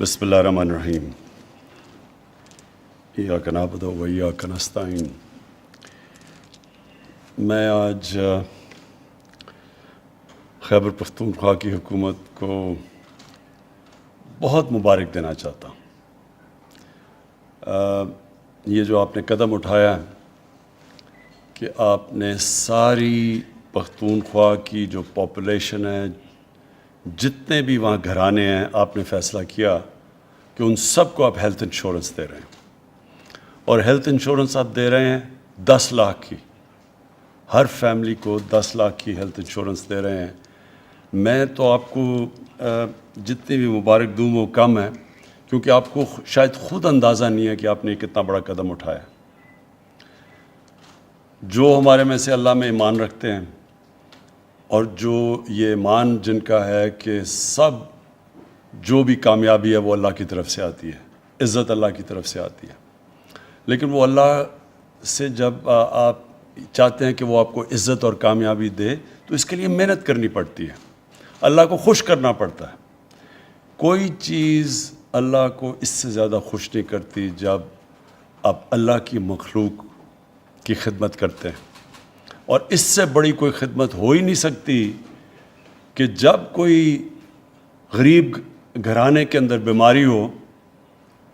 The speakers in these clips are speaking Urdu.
بسم اللہ الرحمن الرحیم ایاک نعبد و ایاک نستعین۔ میں آج خیبر پختونخوا کی حکومت کو بہت مبارک دینا چاہتا ہوں۔ یہ جو آپ نے قدم اٹھایا ہے کہ آپ نے ساری پختونخوا کی جو پاپولیشن ہے، جتنے بھی وہاں گھرانے ہیں، آپ نے فیصلہ کیا کہ ان سب کو آپ ہیلتھ انشورنس دے رہے ہیں، اور ہیلتھ انشورنس آپ دے رہے ہیں 10 لاکھ کی، ہر فیملی کو 10 لاکھ کی ہیلتھ انشورنس دے رہے ہیں۔ میں تو آپ کو جتنی بھی مبارک دوں وہ کم ہے، کیونکہ آپ کو شاید خود اندازہ نہیں ہے کہ آپ نے کتنا بڑا قدم اٹھایا۔ جو ہمارے میں سے اللہ میں ایمان رکھتے ہیں، اور جو یہ ایمان جن کا ہے کہ سب جو بھی کامیابی ہے وہ اللہ کی طرف سے آتی ہے، عزت اللہ کی طرف سے آتی ہے، لیکن وہ اللہ سے جب آپ چاہتے ہیں کہ وہ آپ کو عزت اور کامیابی دے تو اس کے لیے محنت کرنی پڑتی ہے، اللہ کو خوش کرنا پڑتا ہے۔ کوئی چیز اللہ کو اس سے زیادہ خوش نہیں کرتی جب آپ اللہ کی مخلوق کی خدمت کرتے ہیں، اور اس سے بڑی کوئی خدمت ہو ہی نہیں سکتی کہ جب کوئی غریب گھرانے کے اندر بیماری ہو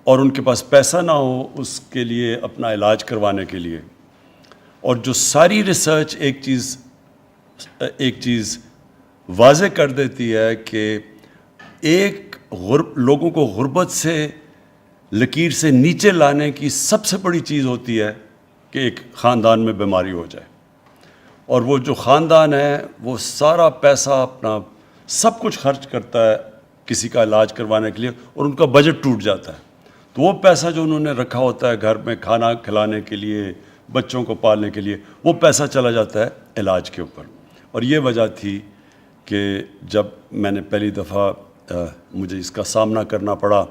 اور ان کے پاس پیسہ نہ ہو اس کے لیے اپنا علاج کروانے کے لیے، اور جو ساری ریسرچ ایک چیز واضح کر دیتی ہے کہ لوگوں کو غربت سے لکیر سے نیچے لانے کی سب سے بڑی چیز ہوتی ہے کہ ایک خاندان میں بیماری ہو جائے، اور وہ جو خاندان ہے وہ سارا پیسہ اپنا سب کچھ خرچ کرتا ہے کسی کا علاج کروانے کے لیے، اور ان کا بجٹ ٹوٹ جاتا ہے، تو وہ پیسہ جو انہوں نے رکھا ہوتا ہے گھر میں کھانا کھلانے کے لیے، بچوں کو پالنے کے لیے، وہ پیسہ چلا جاتا ہے علاج کے اوپر۔ اور یہ وجہ تھی کہ جب میں نے پہلی دفعہ مجھے اس کا سامنا کرنا پڑا،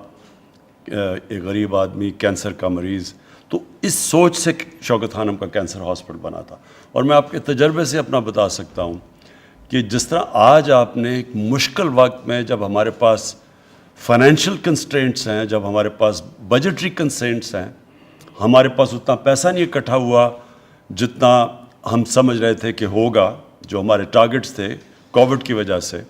ایک غریب آدمی کینسر کا مریض، تو اس سوچ سے شوکت خانم کا کینسر ہاسپٹل بنا تھا۔ اور میں آپ کے تجربے سے اپنا بتا سکتا ہوں کہ جس طرح آج آپ نے ایک مشکل وقت میں، جب ہمارے پاس فائنینشیل کنسٹرینٹس ہیں، جب ہمارے پاس بجٹری کنسٹرینٹس ہیں، ہمارے پاس اتنا پیسہ نہیں اکٹھا ہوا جتنا ہم سمجھ رہے تھے کہ ہوگا، جو ہمارے ٹارگٹس تھے کووڈ کی وجہ سے،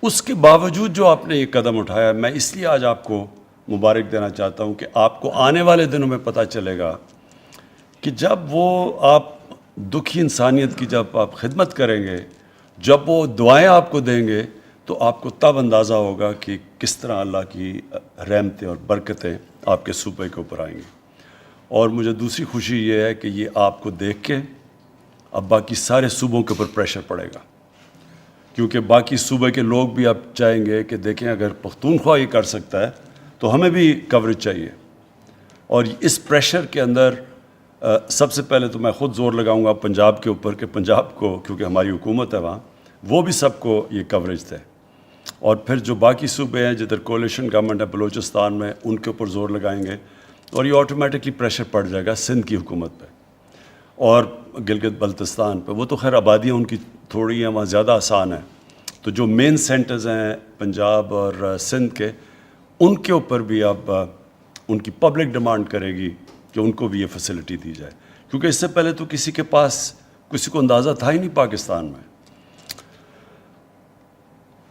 اس کے باوجود جو آپ نے یہ قدم اٹھایا، میں اس لیے آج آپ کو مبارک دینا چاہتا ہوں کہ آپ کو آنے والے دنوں میں پتہ چلے گا کہ جب وہ آپ دکھی انسانیت کی جب آپ خدمت کریں گے، جب وہ دعائیں آپ کو دیں گے، تو آپ کو تب اندازہ ہوگا کہ کس طرح اللہ کی رحمتیں اور برکتیں آپ کے صوبے کے اوپر آئیں گی۔ اور مجھے دوسری خوشی یہ ہے کہ یہ آپ کو دیکھ کے اب باقی سارے صوبوں کے اوپر پریشر پڑے گا، کیونکہ باقی صوبے کے لوگ بھی اب چاہیں گے کہ دیکھیں اگر پختونخوا یہ کر سکتا ہے تو ہمیں بھی کوریج چاہیے۔ اور اس پریشر کے اندر سب سے پہلے تو میں خود زور لگاؤں گا پنجاب کے اوپر کہ پنجاب کو، کیونکہ ہماری حکومت ہے وہاں، وہ بھی سب کو یہ کوریج دے، اور پھر جو باقی صوبے ہیں جدھر کولیشن گورنمنٹ ہے بلوچستان میں، ان کے اوپر زور لگائیں گے، اور یہ آٹومیٹکلی پریشر پڑ جائے گا سندھ کی حکومت پہ اور گلگت بلتستان پہ۔ وہ تو خیر آبادیاں ان کی تھوڑی ہیں، وہاں زیادہ آسان ہے، تو جو مین سینٹرز ہیں پنجاب اور سندھ کے، ان کے اوپر بھی اب ان کی پبلک ڈیمانڈ کرے گی کہ ان کو بھی یہ فیسلٹی دی جائے، کیونکہ اس سے پہلے تو کسی کے پاس کسی کو اندازہ تھا ہی نہیں پاکستان میں۔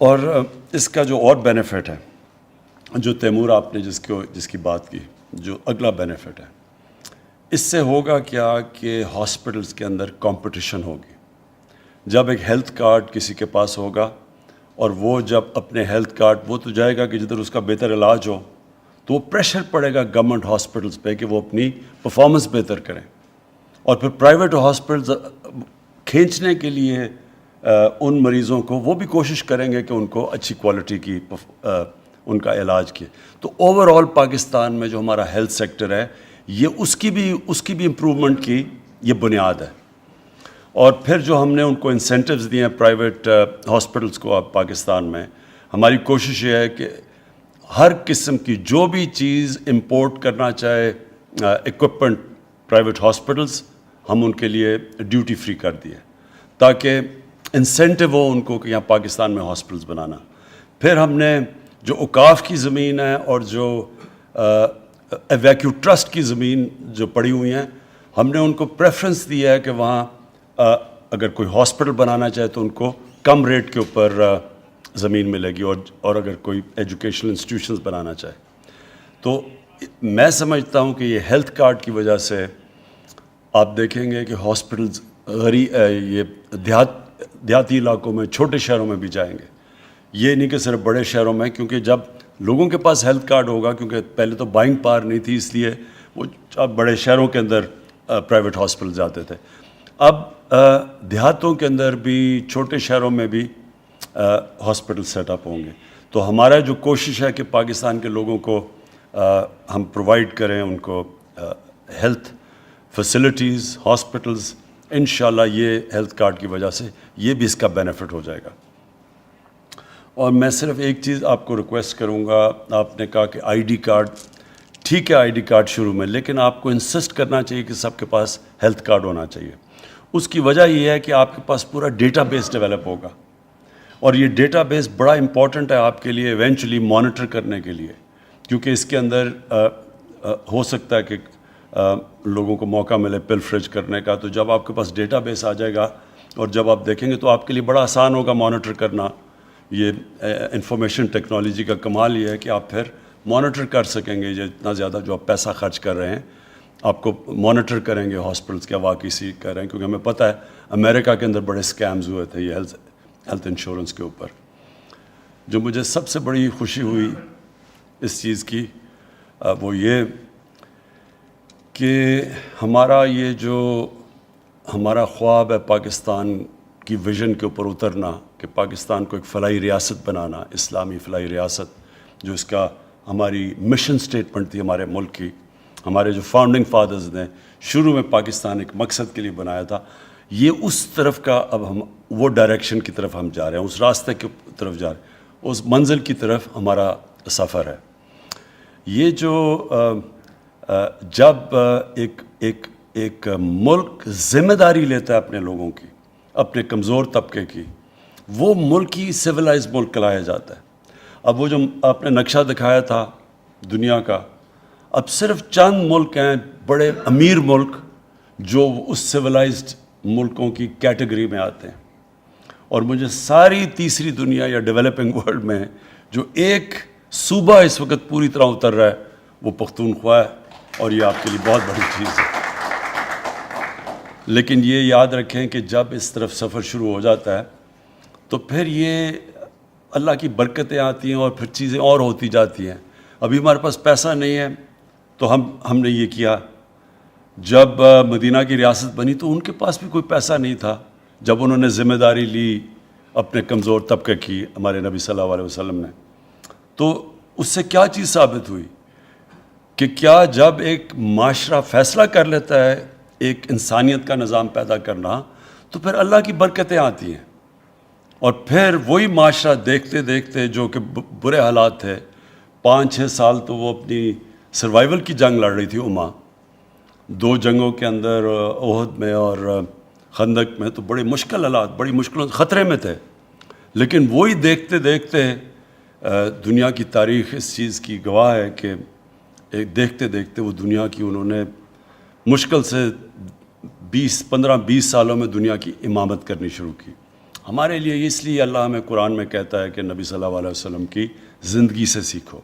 اور اس کا جو اور بینیفٹ ہے، جو تیمور آپ نے جس کی بات کی، جو اگلا بینیفٹ ہے، اس سے ہوگا کیا کہ ہاسپٹلس کے اندر کمپٹیشن ہوگی۔ جب ایک ہیلتھ کارڈ کسی کے پاس ہوگا، اور وہ جب اپنے ہیلتھ کارڈ، وہ تو جائے گا کہ جدھر اس کا بہتر علاج ہو، تو وہ پریشر پڑے گا گورنمنٹ ہاسپٹلس پہ کہ وہ اپنی پرفارمنس بہتر کریں، اور پھر پرائیویٹ ہاسپٹلز کھینچنے کے لیے ان مریضوں کو وہ بھی کوشش کریں گے کہ ان کو اچھی کوالٹی کی ان کا علاج کیے۔ تو اوور آل پاکستان میں جو ہمارا ہیلتھ سیکٹر ہے، یہ اس کی بھی امپرومنٹ کی یہ بنیاد ہے۔ اور پھر جو ہم نے ان کو انسینٹیوز دیے ہیں پرائیویٹ ہاسپٹلس کو، اب پاکستان میں ہماری کوشش یہ ہے کہ ہر قسم کی جو بھی چیز امپورٹ کرنا چاہے اکوپمنٹ پرائیویٹ ہاسپٹلس، ہم ان کے لیے ڈیوٹی فری کر دیے تاکہ انسینٹیو ہو ان کو کہ یہاں پاکستان میں ہاسپٹلس بنانا۔ پھر ہم نے جو اوقاف کی زمین ہے اور جو ایویکیو ٹرسٹ کی زمین جو پڑی ہوئی ہیں، ہم نے ان کو پریفرنس دیا ہے کہ وہاں اگر کوئی ہاسپٹل بنانا چاہے تو ان کو کم ریٹ کے اوپر زمین ملے گی، اور اگر کوئی ایجوکیشنل انسٹیٹیوشنز بنانا چاہے تو میں سمجھتا ہوں کہ یہ ہیلتھ کارڈ کی وجہ سے آپ دیکھیں گے کہ ہاسپٹلز یہ دیہاتی علاقوں میں، چھوٹے شہروں میں بھی جائیں گے، یہ نہیں کہ صرف بڑے شہروں میں، کیونکہ جب لوگوں کے پاس ہیلتھ کارڈ ہوگا، کیونکہ پہلے تو بائنگ پاور نہیں تھی، اس لیے وہ اب بڑے شہروں کے اندر پرائیویٹ ہاسپٹل جاتے تھے، اب دیہاتوں کے اندر بھی، چھوٹے شہروں میں بھی ہاسپٹل سیٹ اپ ہوں گے۔ تو ہمارا جو کوشش ہے کہ پاکستان کے لوگوں کو ہم پرووائڈ کریں ان کو ہیلتھ فیسلٹیز، ہاسپٹلز، انشاءاللہ یہ ہیلتھ کارڈ کی وجہ سے یہ بھی اس کا بینیفٹ ہو جائے گا۔ اور میں صرف ایک چیز آپ کو ریکویسٹ کروں گا، آپ نے کہا کہ آئی ڈی کارڈ، ٹھیک ہے آئی ڈی کارڈ شروع میں، لیکن آپ کو انسسٹ کرنا چاہیے کہ سب کے پاس ہیلتھ کارڈ ہونا چاہیے۔ اس کی وجہ یہ ہے کہ آپ کے پاس پورا ڈیٹا بیس ڈیولپ ہوگا، اور یہ ڈیٹا بیس بڑا امپورٹنٹ ہے آپ کے لیے ایونچولی مانیٹر کرنے کے لیے، کیونکہ اس کے اندر ہو سکتا ہے کہ لوگوں کو موقع ملے پلفریج کرنے کا، تو جب آپ کے پاس ڈیٹا بیس آ جائے گا اور جب آپ دیکھیں گے تو آپ کے لیے بڑا آسان ہوگا مانیٹر کرنا۔ یہ انفارمیشن ٹیکنالوجی کا کمال یہ ہے کہ آپ پھر مانیٹر کر سکیں گے، جتنا زیادہ جو آپ پیسہ خرچ کر رہے ہیں آپ کو مانیٹر کریں گے ہاسپٹلس کیا واقعی سی کر رہے ہیں، کیونکہ ہمیں پتہ ہے امریکہ کے اندر بڑے اسکیمز ہوئے تھے یہ ہیلتھ انشورنس کے اوپر۔ جو مجھے سب سے بڑی خوشی ہوئی اس چیز کی وہ یہ کہ ہمارا یہ جو ہمارا خواب ہے پاکستان کی ویژن کے اوپر اترنا، کہ پاکستان کو ایک فلاحی ریاست بنانا، اسلامی فلاحی ریاست، جو اس کا ہماری مشن سٹیٹمنٹ تھی ہمارے ملک کی، ہمارے جو فاؤنڈنگ فادرز نے شروع میں پاکستان ایک مقصد کے لیے بنایا تھا، یہ اس طرف کا اب ہم وہ ڈائریکشن کی طرف ہم جا رہے ہیں، اس راستے کی طرف جا رہے ہیں، اس منزل کی طرف ہمارا سفر ہے۔ یہ جو جب ایک ملک ذمہ داری لیتا ہے اپنے لوگوں کی، اپنے کمزور طبقے کی، وہ ملک ہی سویلائز ملک کہلایا جاتا ہے۔ اب وہ جو آپ نے نقشہ دکھایا تھا دنیا کا، اب صرف چند ملک ہیں بڑے امیر ملک جو اس سویلائزڈ ملکوں کی کیٹیگری میں آتے ہیں، اور مجھے ساری تیسری دنیا یا ڈیولپنگ ورلڈ میں جو ایک صوبہ اس وقت پوری طرح اتر رہا ہے وہ پختونخوا ہے، اور یہ آپ کے لیے بہت بڑی چیز ہے۔ لیکن یہ یاد رکھیں کہ جب اس طرف سفر شروع ہو جاتا ہے تو پھر یہ اللہ کی برکتیں آتی ہیں اور پھر چیزیں اور ہوتی جاتی ہیں۔ ابھی ہمارے پاس پیسہ نہیں ہے تو ہم نے یہ کیا، جب مدینہ کی ریاست بنی تو ان کے پاس بھی کوئی پیسہ نہیں تھا، جب انہوں نے ذمہ داری لی اپنے کمزور طبقے کی، ہمارے نبی صلی اللہ علیہ وسلم نے، تو اس سے کیا چیز ثابت ہوئی کہ کیا جب ایک معاشرہ فیصلہ کر لیتا ہے ایک انسانیت کا نظام پیدا کرنا تو پھر اللہ کی برکتیں آتی ہیں، اور پھر وہی معاشرہ دیکھتے دیکھتے جو کہ برے حالات تھے، 5-6 سال تو وہ اپنی سروائیول کی جنگ لڑ رہی تھی امہ، 2 جنگوں کے اندر احد میں اور خندق میں، تو بڑے مشکل حالات، بڑی مشکلوں خطرے میں تھے، لیکن وہی دیکھتے دیکھتے دنیا کی تاریخ اس چیز کی گواہ ہے کہ دیکھتے دیکھتے وہ دنیا کی انہوں نے مشکل سے 15-20 سالوں میں دنیا کی امامت کرنی شروع کی۔ ہمارے لیے اس لیے اللہ ہمیں قرآن میں کہتا ہے کہ نبی صلی اللہ علیہ وسلم کی زندگی سے سیکھو،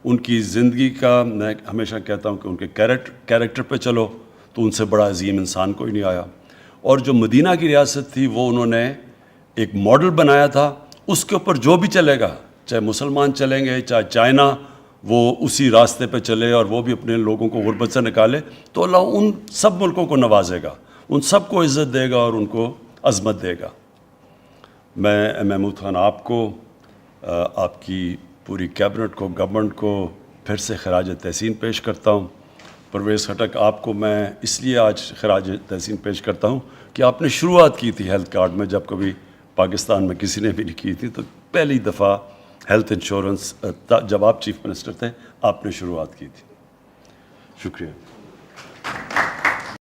ان کی زندگی کا، میں ہمیشہ کہتا ہوں کہ ان کے کیریکٹر پہ چلو تو ان سے بڑا عظیم انسان کوئی نہیں آیا، اور جو مدینہ کی ریاست تھی وہ انہوں نے ایک ماڈل بنایا تھا، اس کے اوپر جو بھی چلے گا، چاہے مسلمان چلیں گے، چاہے چائنا، وہ اسی راستے پہ چلے اور وہ بھی اپنے لوگوں کو غربت سے نکالے، تو اللہ ان سب ملکوں کو نوازے گا، ان سب کو عزت دے گا اور ان کو عظمت دے گا۔ میں محمود خان آپ کو، آپ کی پوری کیبنٹ کو، گورنمنٹ کو پھر سے خراج تحسین پیش کرتا ہوں۔ پرویز خٹک آپ کو میں اس لیے آج خراج تحسین پیش کرتا ہوں کہ آپ نے شروعات کی تھی ہیلتھ کارڈ میں، جب کبھی پاکستان میں کسی نے بھی نہیں کی تھی، تو پہلی دفعہ ہیلتھ انشورنس جب آپ چیف منسٹر تھے آپ نے شروعات کی تھی۔ شکریہ۔